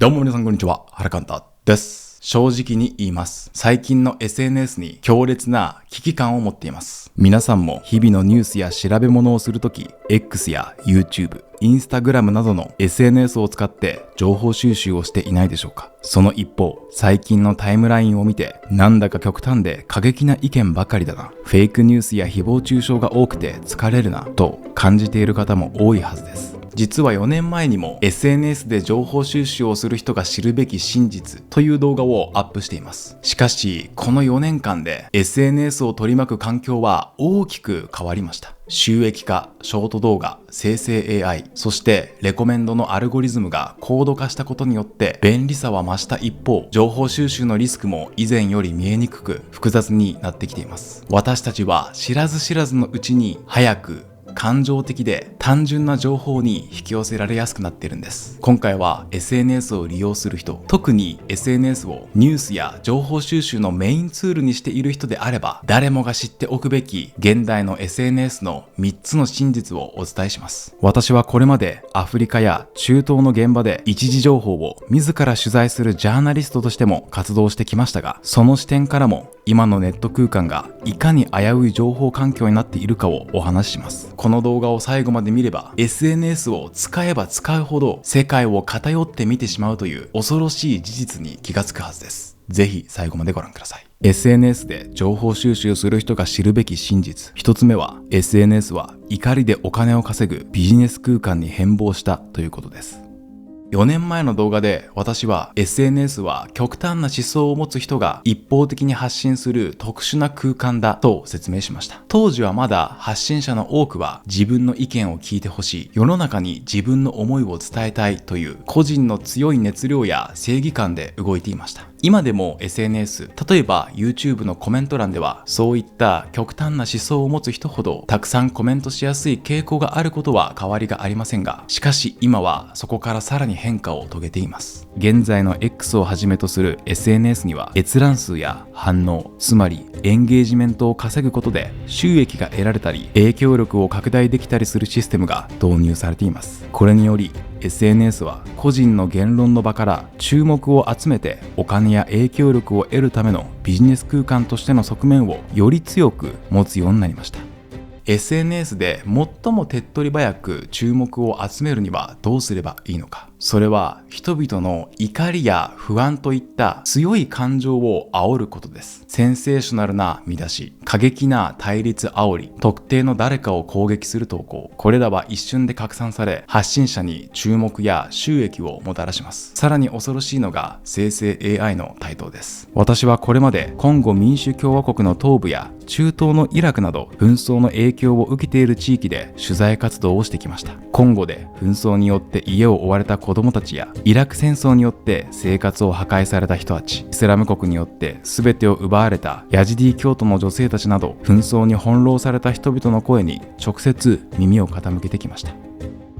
どうも皆さんこんにちは、原寛太です。正直に言います。最近の SNS に強烈な危機感を持っています。皆さんも日々のニュースや調べ物をするとき、X や YouTube、Instagram などの SNS を使って情報収集をしていないでしょうか。その一方、最近のタイムラインを見て、なんだか極端で過激な意見ばかりだな、フェイクニュースや誹謗中傷が多くて疲れるな、と感じている方も多いはずです。実は4年前にも SNS で情報収集をする人が知るべき真実という動画をアップしています。しかし、この4年間で SNS を取り巻く環境は大きく変わりました。収益化、ショート動画、生成 AI、そしてレコメンドのアルゴリズムが高度化したことによって便利さは増した一方、情報収集のリスクも以前より見えにくく複雑になってきています。私たちは知らず知らずのうちに早く感情的で単純な情報に引き寄せられやすくなっているんです。今回は SNS を利用する人、特に SNS をニュースや情報収集のメインツールにしている人であれば、誰もが知っておくべき現代の SNS の3つの真実をお伝えします。私はこれまでアフリカや中東の現場で一時情報を自ら取材するジャーナリストとしても活動してきましたが、その視点からも今のネット空間がいかに危うい情報環境になっているかをお話しします。この動画を最後まで見れば SNS を使えば使うほど世界を偏って見てしまうという恐ろしい事実に気がつくはずです。ぜひ最後までご覧ください。SNS で情報収集する人が知るべき真実。一つ目は SNS は怒りでお金を稼ぐビジネス空間に変貌したということです。4年前の動画で私は SNS は極端な思想を持つ人が一方的に発信する特殊な空間だと説明しました。当時はまだ発信者の多くは自分の意見を聞いてほしい、世の中に自分の思いを伝えたいという個人の強い熱量や正義感で動いていました。今でも SNS、例えば YouTube のコメント欄ではそういった極端な思想を持つ人ほどたくさんコメントしやすい傾向があることは変わりがありませんが、しかし今はそこからさらに変化を遂げています。現在の X をはじめとする SNS には閲覧数や反応、つまりエンゲージメントを稼ぐことで収益が得られたり影響力を拡大できたりするシステムが導入されています。これによりSNS は個人の言論の場から注目を集めてお金や影響力を得るためのビジネス空間としての側面をより強く持つようになりました。SNS で最も手っ取り早く注目を集めるにはどうすればいいのか。それは人々の怒りや不安といった強い感情を煽ることです。センセーショナルな見出し、過激な対立煽り、特定の誰かを攻撃する投稿、これらは一瞬で拡散され発信者に注目や収益をもたらします。さらに恐ろしいのが生成 AI の台頭です。私はこれまでコンゴ民主共和国の東部や中東のイラクなど紛争の影響を受けている地域で取材活動をしてきました。コンゴで紛争によって家を追われた子供たちやイラク戦争によって生活を破壊された人たち、イスラム国によって全てを奪われたヤジディ教徒の女性たちなど紛争に翻弄された人々の声に直接耳を傾けてきました。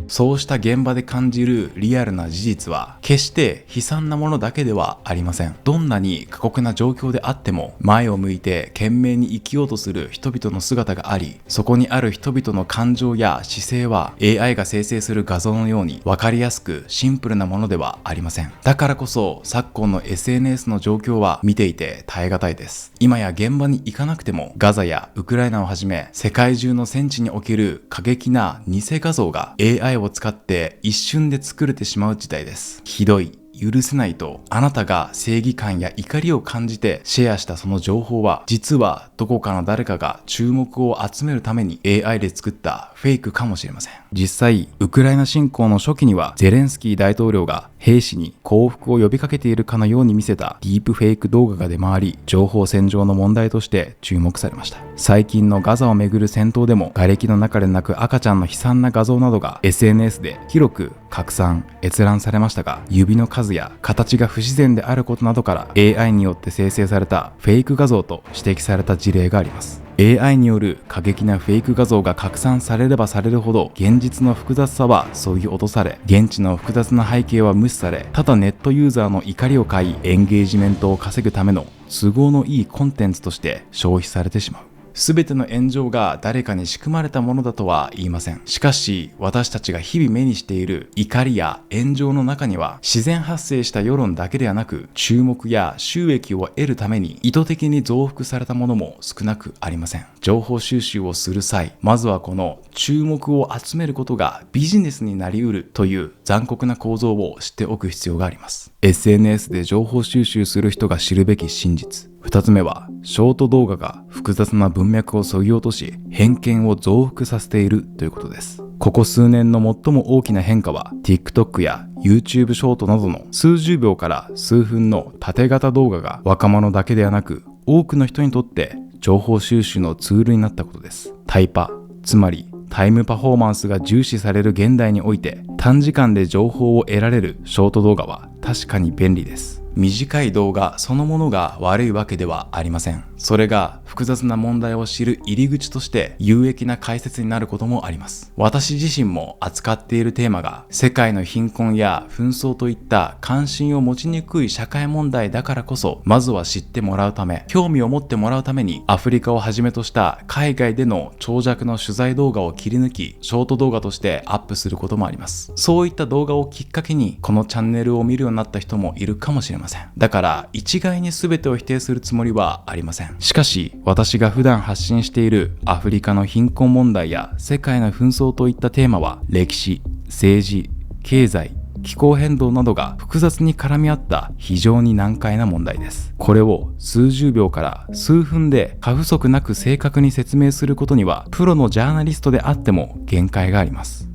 そうした現場で感じるリアルな事実は決して悲惨なものだけではありません。どんなに過酷な状況であっても前を向いて懸命に生きようとする人々の姿があり、そこにある人々の感情や姿勢は AI が生成する画像のように分かりやすくシンプルなものではありません。だからこそ昨今の SNS の状況は見ていて耐え難いです。今や現場に行かなくてもガザやウクライナをはじめ世界中の戦地における過激な偽画像が AI を使って一瞬で作れてしまう時代です。ひどい、許せないとあなたが正義感や怒りを感じてシェアしたその情報は実はどこかの誰かが注目を集めるために AI で作ったフェイクかもしれません。実際ウクライナ侵攻の初期にはゼレンスキー大統領が兵士に降伏を呼びかけているかのように見せたディープフェイク動画が出回り、情報戦上の問題として注目されました。最近のガザをめぐる戦闘でも瓦礫の中で泣く赤ちゃんの悲惨な画像などが SNS で広く拡散、閲覧されましたが、指の数や形が不自然であることなどから AI によって生成されたフェイク画像と指摘された事例があります。AI による過激なフェイク画像が拡散されればされるほど現実の複雑さは削ぎ落とされ、現地の複雑な背景は無視され、ただネットユーザーの怒りを買いエンゲージメントを稼ぐための都合のいいコンテンツとして消費されてしまう。すべての炎上が誰かに仕組まれたものだとは言いません。しかし、私たちが日々目にしている怒りや炎上の中には、自然発生した世論だけではなく、注目や収益を得るために意図的に増幅されたものも少なくありません。情報収集をする際、まずはこの注目を集めることがビジネスになり得るという残酷な構造を知っておく必要があります。SNS で情報収集する人が知るべき真実。2つ目は、ショート動画が複雑な文脈を削ぎ落とし、偏見を増幅させているということです。ここ数年の最も大きな変化は、TikTok や YouTube ショートなどの数十秒から数分の縦型動画が若者だけではなく、多くの人にとって情報収集のツールになったことです。タイパ、つまりタイムパフォーマンスが重視される現代において、短時間で情報を得られるショート動画は確かに便利です。短い動画そのものが悪いわけではありません。それが複雑な問題を知る入り口として有益な解説になることもあります。私自身も扱っているテーマが世界の貧困や紛争といった関心を持ちにくい社会問題だからこそ、まずは知ってもらうため、興味を持ってもらうためにアフリカをはじめとした海外での長尺の取材動画を切り抜き、ショート動画としてアップすることもあります。そういった動画をきっかけにこのチャンネルを見るようになった人もいるかもしれません。だから一概に全てを否定するつもりはありません。しかし私が普段発信しているアフリカの貧困問題や世界の紛争といったテーマは、歴史、政治、経済、気候変動などが複雑に絡み合った非常に難解な問題です。これを数十秒から数分で過不足なく正確に説明することには、プロのジャーナリストであっても限界があります。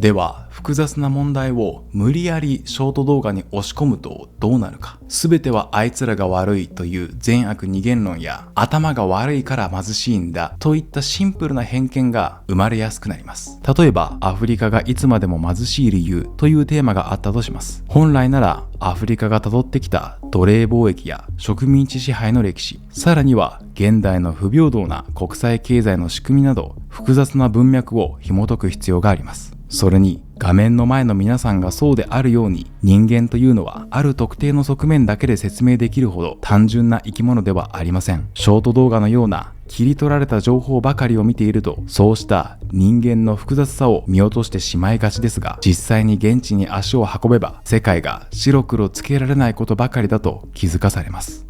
では、複雑な問題を無理やりショート動画に押し込むとどうなるか。全てはあいつらが悪いという善悪二元論や、頭が悪いから貧しいんだといったシンプルな偏見が生まれやすくなります。例えば、アフリカがいつまでも貧しい理由というテーマがあったとします。本来ならアフリカが辿ってきた奴隷貿易や植民地支配の歴史、さらには現代の不平等な国際経済の仕組みなど、複雑な文脈を紐解く必要があります。それに、画面の前の皆さんがそうであるように、人間というのはある特定の側面だけで説明できるほど単純な生き物ではありません。ショート動画のような切り取られた情報ばかりを見ていると、そうした人間の複雑さを見落としてしまいがちですが、実際に現地に足を運べば、世界が白黒つけられないことばかりだと気づかされます。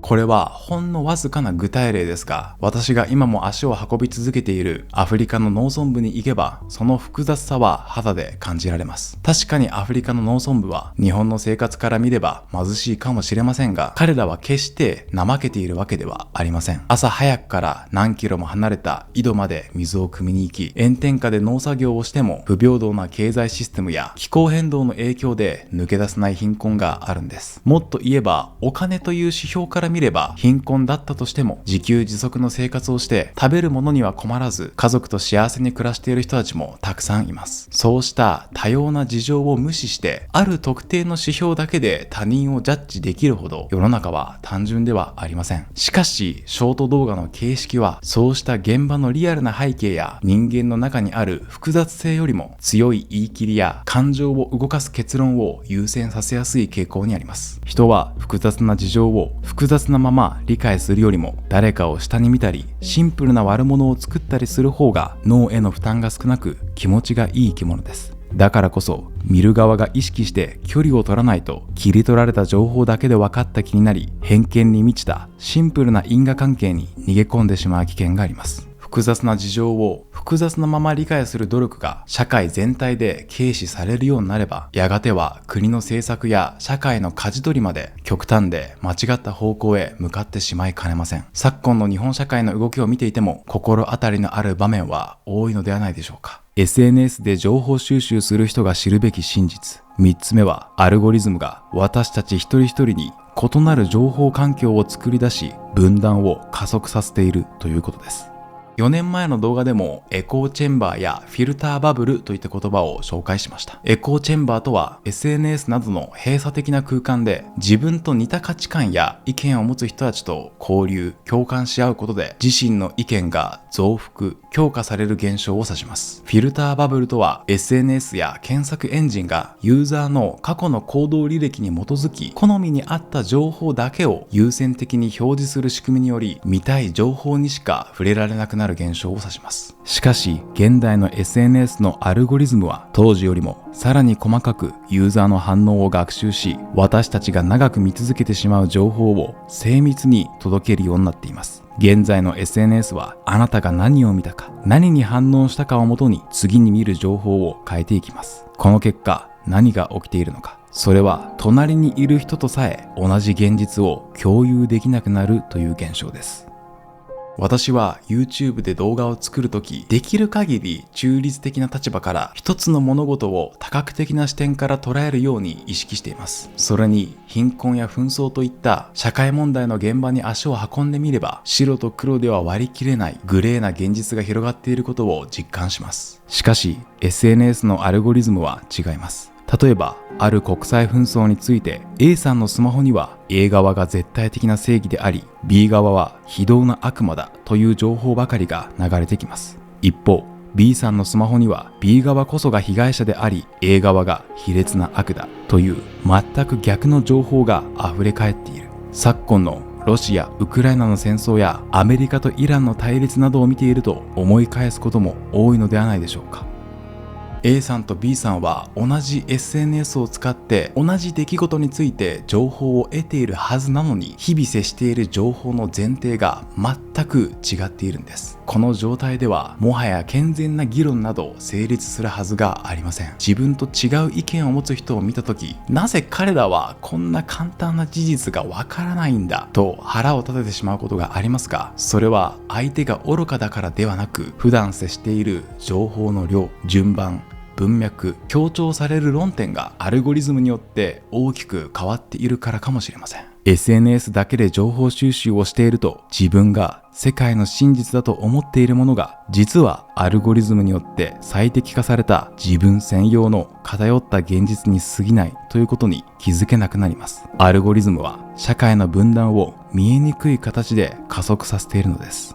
これはほんのわずかな具体例ですが、私が今も足を運び続けているアフリカの農村部に行けば、その複雑さは肌で感じられます。確かにアフリカの農村部は日本の生活から見れば貧しいかもしれませんが、彼らは決して怠けているわけではありません。朝早くから何キロも汲まれた井戸まで水を汲みに行き、炎天下で農作業をしても不平等な経済システムや気候変動の影響で抜け出せない貧困があるんです。もっと言えば、お金という指標から見れば貧困だったとしても、自給自足の生活をして食べるものには困らず、家族と幸せに暮らしている人たちもたくさんいます。そうした多様な事情を無視して、ある特定の指標だけで他人をジャッジできるほど世の中は単純ではありません。しかしショート動画の形式は、そうした現場のリアルな背景や人間の中にある複雑性よりも、強い言い切りや感情を動かす結論を優先させやすい傾向にあります。人は複雑な事情を複雑なまま理解するよりも、誰かを下に見たりシンプルな悪者を作ったりする方が脳への負担が少なく気持ちがいい生き物です。だからこそ、見る側が意識して距離を取らないと、切り取られた情報だけで分かった気になり、偏見に満ちたシンプルな因果関係に逃げ込んでしまう危険があります。複雑な事情を複雑なまま理解する努力が社会全体で軽視されるようになれば、やがては国の政策や社会の舵取りまで極端で間違った方向へ向かってしまいかねません。昨今の日本社会の動きを見ていても、心当たりのある場面は多いのではないでしょうか。SNS で情報収集する人が知るべき真実。3つ目は、アルゴリズムが私たち一人一人に異なる情報環境を作り出し、分断を加速させているということです。4年前の動画でもエコーチェンバーやフィルターバブルといった言葉を紹介しました。エコーチェンバーとは SNS などの閉鎖的な空間で自分と似た価値観や意見を持つ人たちと交流、共感し合うことで自身の意見が増幅、強化される現象を指します。フィルターバブルとは SNS や検索エンジンがユーザーの過去の行動履歴に基づき好みに合った情報だけを優先的に表示する仕組みにより見たい情報にしか触れられなくなる現象を指します。しかし現代の SNS のアルゴリズムは当時よりもさらに細かくユーザーの反応を学習し、私たちが長く見続けてしまう情報を精密に届けるようになっています。現在の SNS はあなたが何を見たか、何に反応したかをもとに次に見る情報を変えていきます。この結果何が起きているのか、それは隣にいる人とさえ同じ現実を共有できなくなるという現象です。私は YouTube で動画を作るとき、できる限り中立的な立場から一つの物事を多角的な視点から捉えるように意識しています。それに貧困や紛争といった社会問題の現場に足を運んでみれば、白と黒では割り切れないグレーな現実が広がっていることを実感します。しかし SNS のアルゴリズムは違います。例えばある国際紛争について A さんのスマホには A 側が絶対的な正義であり B 側は非道な悪魔だという情報ばかりが流れてきます。一方 B さんのスマホには B 側こそが被害者であり A 側が卑劣な悪だという全く逆の情報が溢れ返っている。昨今のロシア・ウクライナの戦争やアメリカとイランの対立などを見ていると思い返すことも多いのではないでしょうか。A さんと B さんは同じ SNS を使って同じ出来事について情報を得ているはずなのに、日々接している情報の前提が全く違っているんです。この状態ではもはや健全な議論など成立するはずがありません。自分と違う意見を持つ人を見たとき、なぜ彼らはこんな簡単な事実がわからないんだと腹を立ててしまうことがありますが、それは相手が愚かだからではなく、普段接している情報の量、順番、文脈、強調される論点がアルゴリズムによって大きく変わっているからかもしれません。SNS だけで情報収集をしていると、自分が世界の真実だと思っているものが、実はアルゴリズムによって最適化された自分専用の偏った現実に過ぎないということに気づけなくなります。アルゴリズムは社会の分断を見えにくい形で加速させているのです。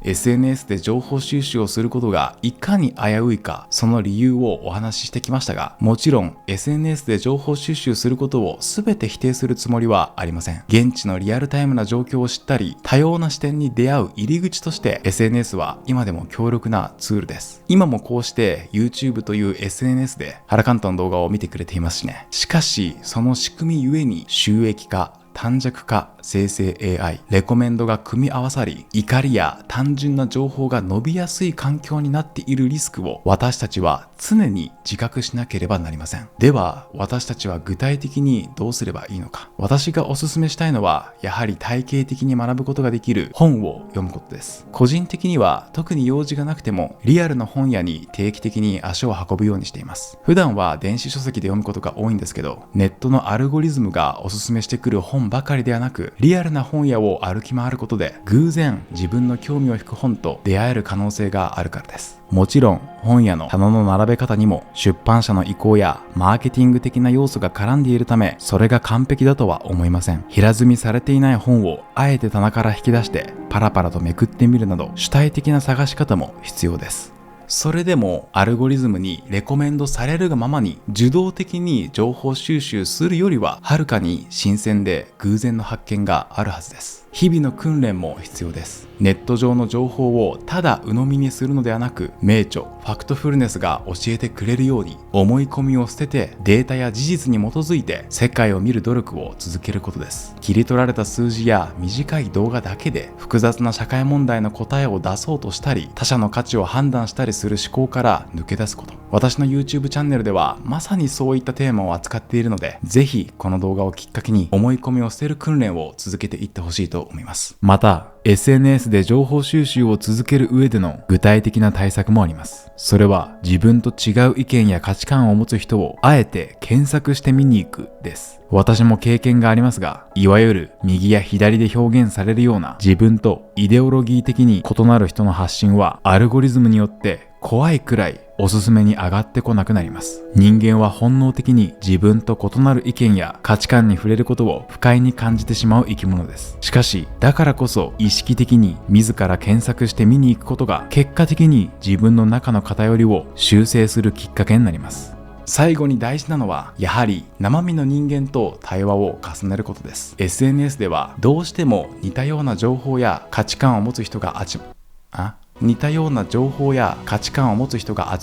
SNS で情報収集をすることがいかに危ういか、その理由をお話ししてきましたが、もちろん SNS で情報収集することを全て否定するつもりはありません。現地のリアルタイムな状況を知ったり、多様な視点に出会う入り口として SNS は今でも強力なツールです。今もこうして YouTube という SNS で原監督の動画を見てくれていますしね。しかしその仕組みゆえに収益化、短尺化、生成 AI、レコメンドが組み合わさり、怒りや単純な情報が伸びやすい環境になっているリスクを私たちは常に自覚しなければなりません。では、私たちは具体的にどうすればいいのか。私がおすすめしたいのは、やはり体系的に学ぶことができる本を読むことです。個人的には特に用事がなくても、リアルな本屋に定期的に足を運ぶようにしています。普段は電子書籍で読むことが多いんですけど、ネットのアルゴリズムがおすすめしてくる本ばかりではなく、リアルな本屋を歩き回ることで偶然自分の興味を引く本と出会える可能性があるからです。もちろん本屋の棚の並べ方にも出版社の意向やマーケティング的な要素が絡んでいるため、それが完璧だとは思いません。平積みされていない本をあえて棚から引き出してパラパラとめくってみるなど、主体的な探し方も必要です。それでもアルゴリズムにレコメンドされるがままに受動的に情報収集するよりは、はるかに新鮮で偶然の発見があるはずです。日々の訓練も必要です。ネット上の情報をただ鵜呑みにするのではなく、名著、ファクトフルネスが教えてくれるように、思い込みを捨ててデータや事実に基づいて世界を見る努力を続けることです。切り取られた数字や短い動画だけで複雑な社会問題の答えを出そうとしたり、他者の価値を判断したりする思考から抜け出すこと。私の YouTube チャンネルではまさにそういったテーマを扱っているので、ぜひこの動画をきっかけに思い込みを捨てる訓練を続けていってほしいとと思います。また、SNS で情報収集を続ける上での具体的な対策もあります。それは自分と違う意見や価値観を持つ人をあえて検索して見に行くです。私も経験がありますが、いわゆる右や左で表現されるような自分とイデオロギー的に異なる人の発信はアルゴリズムによって怖いくらいおすすめに上がってこなくなります。人間は本能的に自分と異なる意見や価値観に触れることを不快に感じてしまう生き物です。しかし、だからこそ意識的に自ら検索して見に行くことが結果的に自分の中の偏りを修正するきっかけになります。最後に大事なのは、やはり生身の人間と対話を重ねることです。SNS ではどうしても似たような情報や価値観を持つ人が集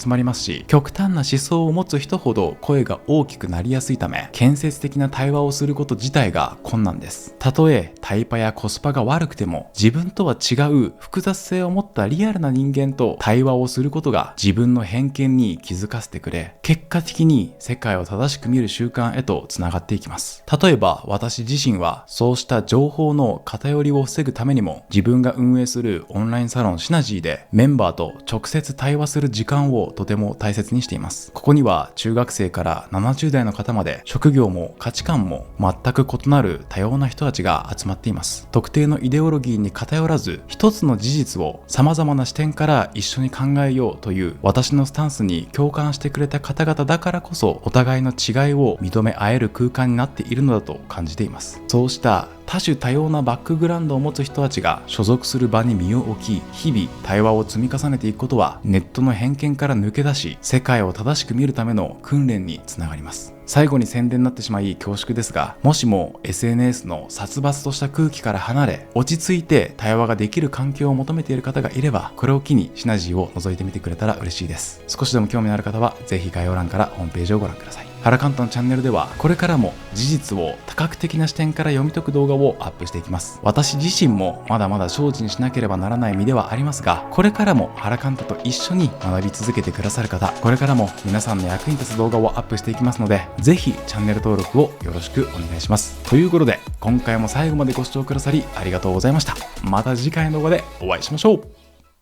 まりますし、極端な思想を持つ人ほど声が大きくなりやすいため、建設的な対話をすること自体が困難です。たとえタイパやコスパが悪くても、自分とは違う複雑性を持ったリアルな人間と対話をすることが自分の偏見に気づかせてくれ、結果的に世界を正しく見る習慣へとつながっていきます。例えば私自身はそうした情報の偏りを防ぐためにも、自分が運営するオンラインサロンシナジーでメンバーと直接対話する時間をとても大切にしています。ここには中学生から70代の方まで、職業も価値観も全く異なる多様な人たちが集まっています。特定のイデオロギーに偏らず、一つの事実を様々な視点から一緒に考えようという私のスタンスに共感してくれた方々だからこそ、お互いの違いを認め合える空間になっているのだと感じています。そうした多種多様なバックグラウンドを持つ人たちが所属する場に身を置き、日々対話を積み重ねていくことは、ネットの偏見から抜け出し、世界を正しく見るための訓練につながります。最後に宣伝になってしまい恐縮ですが、もしも SNS の殺伐とした空気から離れ、落ち着いて対話ができる環境を求めている方がいれば、これを機にシナジーを覗いてみてくれたら嬉しいです。少しでも興味のある方は、ぜひ概要欄からホームページをご覧ください。原監督のチャンネルでは、これからも事実を多角的な視点から読み解く動画をアップしていきます。私自身もまだまだ精進しなければならない身ではありますが、これからも原監督と一緒に学び続けてくださる方、これからも皆さんの役に立つ動画をアップしていきますので、ぜひチャンネル登録をよろしくお願いします。ということで、今回も最後までご視聴くださりありがとうございました。また次回の動画でお会いしましょう。